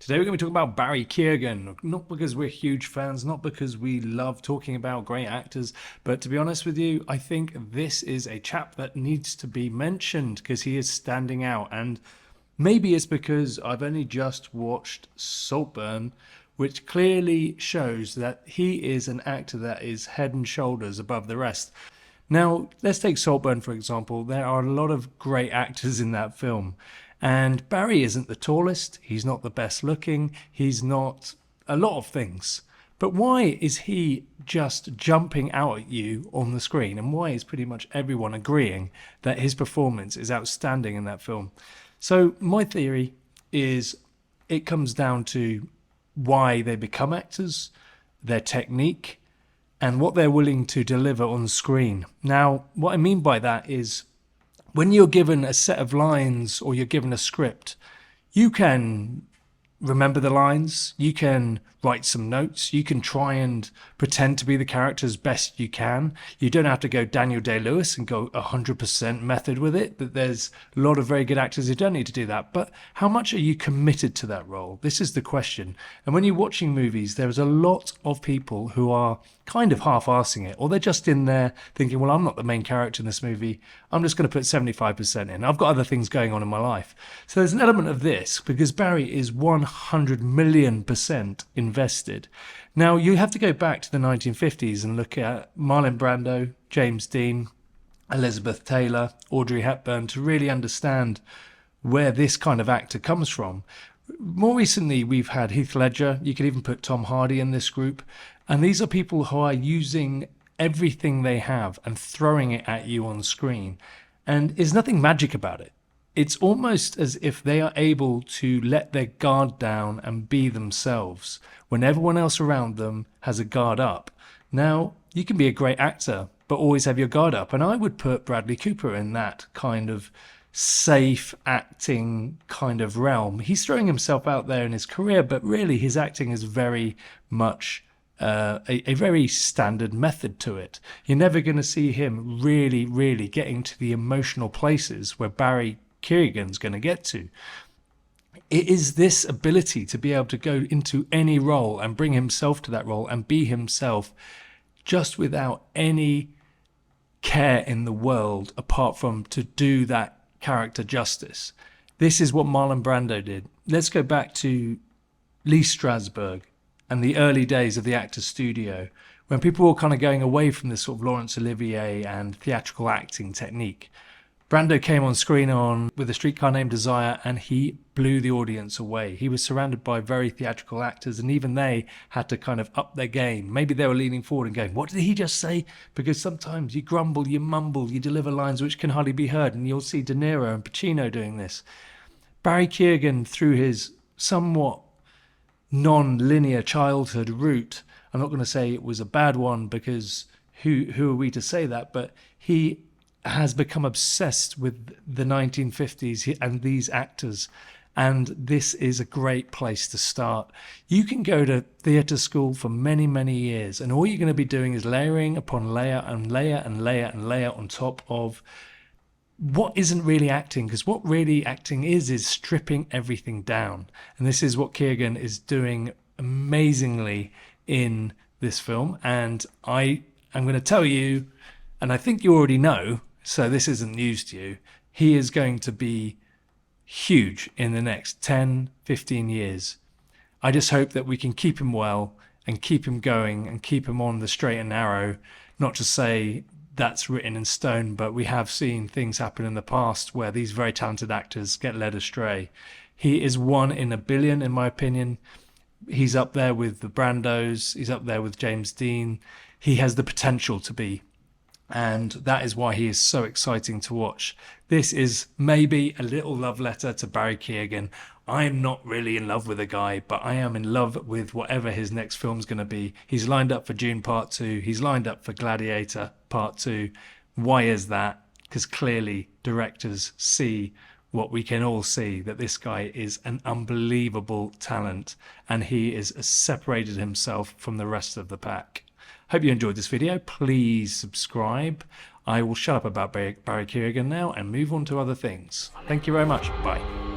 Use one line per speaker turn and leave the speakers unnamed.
Today we're going to be talking about Barry Keoghan, not because we're huge fans, not because we love talking about great actors, but to be honest with you, I think this is a chap that needs to be mentioned because he is standing out. And maybe it's because I've only just watched Saltburn, which clearly shows that he is an actor that is head and shoulders above the rest. Now, let's take Saltburn for example. There are a lot of great actors in that film. And Barry isn't the tallest, he's not the best looking, he's not a lot of things. But why is he just jumping out at you on the screen? And why is pretty much everyone agreeing that his performance is outstanding in that film? So my theory is it comes down to why they become actors, their technique, and what they're willing to deliver on screen. Now, what I mean by that is when you're given a set of lines or you're given a script, you can remember the lines, you can write some notes, you can try and pretend to be the character as best you can. You don't have to go Daniel Day-Lewis and go 100% method with it, but there's a lot of very good actors who don't need to do that. But how much are you committed to that role? This is the question. And when you're watching movies, there's a lot of people who are kind of half-arsing it, or they're just in there thinking, well, I'm not the main character in this movie, I'm just going to put 75% in, I've got other things going on in my life. So there's an element of this because Barry is 100 million% invested. Now you have to go back to the 1950s and look at Marlon Brando, James Dean, Elizabeth Taylor, Audrey Hepburn to really understand where this kind of actor comes from. More recently, we've had Heath Ledger. You could even put Tom Hardy in this group. And these are people who are using everything they have and throwing it at you on screen. And there's nothing magic about it. It's almost as if they are able to let their guard down and be themselves when everyone else around them has a guard up. Now, you can be a great actor, but always have your guard up. And I would put Bradley Cooper in that kind of safe acting kind of realm. He's throwing himself out there in his career, but really his acting is very much a very standard method to it. You're never going to see him really getting to the emotional places where Barry Keoghan's going to get to. It is this ability to be able to go into any role and bring himself to that role and be himself just without any care in the world apart from to do that character justice. This is what Marlon Brando did. Let's go back to Lee Strasberg and the early days of the Actors Studio, when people were kind of going away from this sort of Laurence Olivier and theatrical acting technique. Brando came on screen with A Streetcar Named Desire and he blew the audience away. He was surrounded by very theatrical actors and even they had to kind of up their game. Maybe they were leaning forward and going, what did he just say? Because sometimes you grumble, you mumble, you deliver lines which can hardly be heard, and you'll see De Niro and Pacino doing this. Barry Keoghan, through his somewhat non-linear childhood route, I'm not going to say it was a bad one because who are we to say that, but he has become obsessed with the 1950s and these actors, and this is a great place to start. You can go to theatre school for many years and all you're going to be doing is layering upon layer and layer and layer and layer on top of what isn't really acting, because what really acting is stripping everything down. And this is what Keoghan is doing amazingly in this film. And I am going to tell you, and I think you already know, so this isn't news to you, he is going to be huge in the next 10, 15 years. I just hope that we can keep him well and keep him going and keep him on the straight and narrow, not to say that's written in stone, but we have seen things happen in the past where these very talented actors get led astray. He is 1 in a billion, in my opinion. He's up there with the Brandos. He's up there with James Dean. He has the potential to be. And that is why he is so exciting to watch. This is maybe a little love letter to Barry Keoghan. I'm not really in love with the guy, but I am in love with whatever his next film's going to be. He's lined up for Dune Part 2. He's lined up for Gladiator Part 2. Why is that? Because clearly directors see what we can all see, that this guy is an unbelievable talent and he is separated himself from the rest of the pack. Hope you enjoyed this video. Please subscribe. I will shut up about Barry Keoghan now and move on to other things. Thank you very much. Bye.